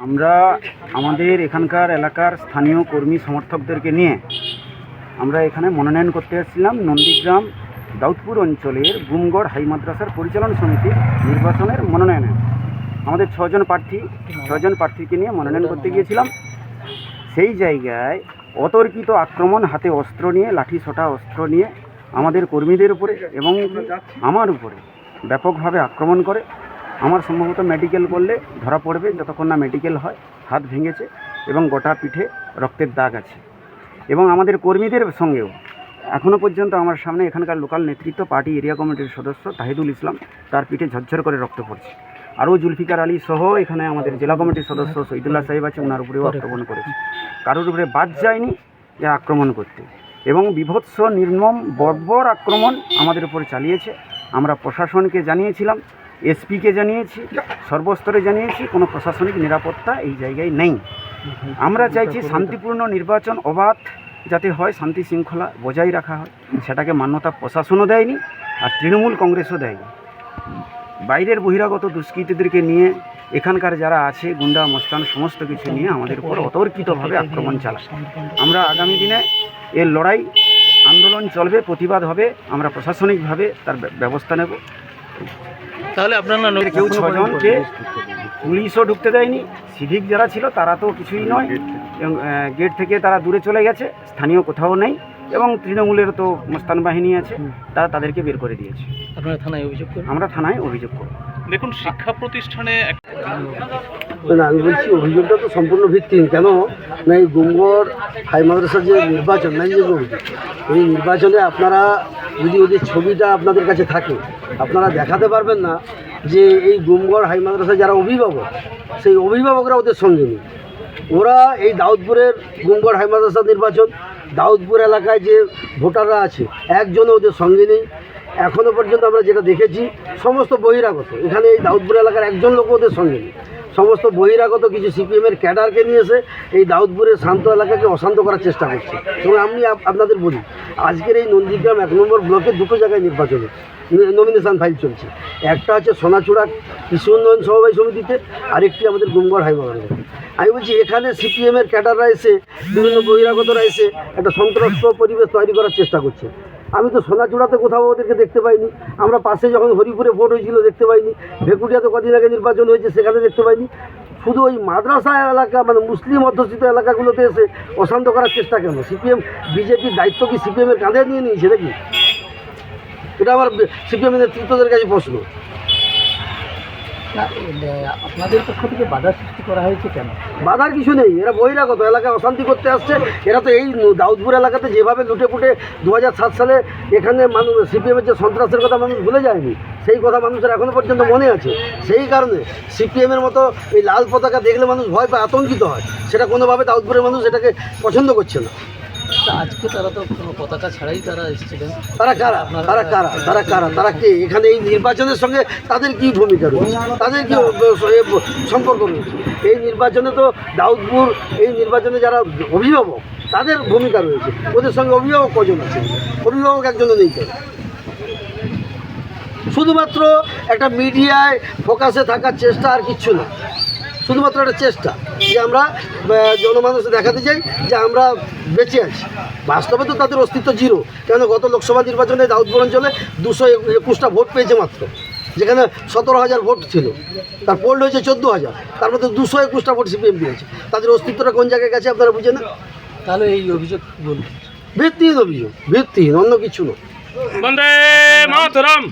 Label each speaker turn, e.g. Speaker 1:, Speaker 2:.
Speaker 1: আমরা আমাদের এখানকার এলাকার স্থানীয় কর্মী সমর্থকদেরকে নিয়ে আমরা এখানে মনোনয়ন করতে এসেছিলাম নন্দীগ্রাম দাউদপুর অঞ্চলের গুমগড় হাই মাদ্রাসার পরিচালন সমিতির নির্বাচনের মনোনয়নে। আমাদের ছজন প্রার্থীকে নিয়ে মনোনয়ন করতে গিয়েছিলাম। সেই জায়গায় অতর্কিত আক্রমণ, হাতে অস্ত্র নিয়ে, লাঠি সোটা অস্ত্র নিয়ে আমাদের কর্মীদের উপরে এবং আমার উপরে ব্যাপকভাবে আক্রমণ করে। আমার সম্ভবত মেডিকেল করলে ধরা পড়বে, যতক্ষণ না মেডিকেল হয়। হাত ভেঙেছে এবং গোটা পিঠে রক্তের দাগ আছে। এবং আমাদের কর্মীদের সঙ্গেও এখনও পর্যন্ত আমার সামনে এখানকার লোকাল নেতৃত্ব, পার্টি এরিয়া কমিটির সদস্য তাহিদুল ইসলাম, তার পিঠে ঝরঝর করে রক্ত পড়ছে। আরও জুলফিকার আলী সহ এখানে আমাদের জেলা কমিটির সদস্য শহীদুল্লাহ সাহেব আছে, ওনার উপরেও আক্রমণ করেছে। কারোর উপরে বাদ যায়নি যে আক্রমণ করতে, এবং বিভৎস নির্মম বর্বর আক্রমণ আমাদের উপর চালিয়েছে। আমরা প্রশাসনকে জানিয়েছিলাম, এসপিকে জানিয়েছি, সর্বস্তরে জানিয়েছি, কোনো প্রশাসনিক নিরাপত্তা এই জায়গায় নেই। আমরা চাইছি শান্তিপূর্ণ নির্বাচন অবাধ যাতে হয়, শান্তি শৃঙ্খলা বজায় রাখা হয়, সেটাকে মান্যতা প্রশাসনও দেয়নি আর তৃণমূল কংগ্রেসও দেয়নি। বাইরের বহিরাগত দুষ্কৃতীদেরকে নিয়ে এখানকার যারা আছে গুন্ডা মস্তান সমস্ত কিছু নিয়ে আমাদের উপর অতর্কিতভাবে আক্রমণ চালায়। আমরা আগামী দিনে এর লড়াই আন্দোলন চলবে, প্রতিবাদ হবে, আমরা প্রশাসনিকভাবে তার ব্যবস্থা নেব।
Speaker 2: তাহলে আপনারা
Speaker 1: কেউ ছজনকে পুলিশও ঢুকতে দেয়নি, সিভিক যারা ছিল তারা তো কিছুই নয়, এবং গেট থেকে তারা দূরে চলে গেছে, স্থানীয় কোথাও নেই, এবং তৃণমূলের তো মস্তান বাহিনী আছে, তারা তাদেরকে বের করে দিয়েছে।
Speaker 2: আপনারা থানায় অভিযোগ করুন?
Speaker 1: আমরা থানায় অভিযোগ করব।
Speaker 3: দেখুন, শিক্ষা প্রতিষ্ঠানে
Speaker 4: না, আমি বলছি অভিযোগটা তো সম্পূর্ণ ভিত্তিহীন। কেন না, এই গুমগড় হাই মাদ্রাসার যে নির্বাচন, এই নির্বাচনে আপনারা যদি ওদের ছবিটা আপনাদের কাছে থাকে, আপনারা দেখাতে পারবেন না যে এই গুমগড় হাই মাদ্রাসার যারা অভিভাবক, সেই অভিভাবকরা ওদের সঙ্গে নেই। ওরা এই দাউদপুরের গুমগড় হাই মাদ্রাসার নির্বাচন, দাউদপুর এলাকায় যে ভোটাররা আছে একজনও ওদের সঙ্গে নেই। এখনও পর্যন্ত আমরা যেটা দেখেছি সমস্ত বহিরাগত, এখানে এই দাউদপুর এলাকার একজন লোক ওদের সঙ্গে নেই। সমস্ত বহিরাগত কিছু সিপিএমের ক্যাডারকে নিয়ে এসে এই দাউদপুরের শান্ত এলাকাকে অশান্ত করার চেষ্টা করছে। এবং আমি আপনাদের বলি, আজকের এই নন্দীগ্রাম 1 নম্বর ব্লকের দুটো জায়গায় নির্বাচনে নমিনেশন ফাইল চলছে। একটা হচ্ছে সোনাচূড়া কৃষি উন্নয়ন সমবায় সমিতিতে, আরেকটি আমাদের গুমগড় হাই মাদ্রাসা। আমি বলছি এখানে সিপিএমের ক্যাডাররা এসে, বিভিন্ন বহিরাগতরা এসে একটা সন্ত্রস্ত পরিবেশ তৈরি করার চেষ্টা করছে। আমি তো সোনাচূড়াতে কোথাও ওদেরকে দেখতে পাইনি, আমরা পাশে যখন হরিপুরে ভোট হয়েছিল দেখতে পাইনি, ভেকুটিয়াতে কদিন আগে নির্বাচন হয়েছে সেখানে দেখতে পাইনি। শুধু ওই মাদ্রাসা এলাকা, মানে মুসলিম অধ্যুষিত এলাকাগুলোতে এসে অশান্ত করার চেষ্টা কেন? সিপিএম বিজেপির দায়িত্ব কি সিপিএমের কাঁধে নিয়ে নিয়েছে নাকি? এটা আমার সিপিএমের নেতৃত্বদের কাছে প্রশ্ন।
Speaker 2: আপনাদের পক্ষ থেকে বাধা সৃষ্টি করা হয়েছে কেন?
Speaker 4: বাধার কিছু নেই, এরা বহিরাগত, এলাকায় অশান্তি করতে আসছে। এরা তো এই দাউদপুর এলাকাতে যেভাবে লুটে পুটে 2007 সালে এখানে মানুষ সিপিএমের যে সন্ত্রাসের কথা মানুষ ভুলে যায়নি, সেই কথা মানুষের এখনও পর্যন্ত মনে আছে। সেই কারণে সিপিএমের মতো এই লাল পতাকা দেখলে মানুষ ভয় পায়, আতঙ্কিত হয়। সেটা কোনোভাবে দাউদপুরের মানুষ এটাকে পছন্দ করছে না।
Speaker 2: আজকে তারা তো কোনো পতাকা ছাড়াই তারা এসেছিলেন।
Speaker 4: তারা কারা? তারা কে? এখানে এই নির্বাচনের সঙ্গে তাদের কি ভূমিকা রয়েছে, তাদের কি সম্পর্ক রয়েছে? এই নির্বাচনে তো দাউদপুর, এই নির্বাচনে যারা অভিভাবক তাদের ভূমিকা রয়েছে। ওদের সঙ্গে অভিভাবক কজন আছে? অভিভাবক একজনও নেই কেন? শুধুমাত্র একটা মিডিয়ায় ফোকাসে থাকার চেষ্টা, আর কিচ্ছু না। শুধুমাত্র একটা চেষ্টা যে আমরা জনমানুষে দেখাতে চাই যে আমরা বেঁচে আছি। বাস্তবে তো তাদের অস্তিত্ব জিরো। কেন গত লোকসভা নির্বাচনে দাউদপুর অঞ্চলে 221টা ভোট পেয়েছে মাত্র, যেখানে 17,000 ভোট ছিল, তার পোল হয়েছে 14,000, তার মধ্যে 221টা ভোট সিপিএম দিয়েছে। তাদের অস্তিত্বটা কোন জায়গায় গেছে আপনারা বুঝে না?
Speaker 2: তাহলে এই অভিযোগ বলুন,
Speaker 4: ভিত্তিহীন অভিযোগ, ভিত্তিহীন, অন্য কিছু নয়।
Speaker 3: বন্দে মাতরম।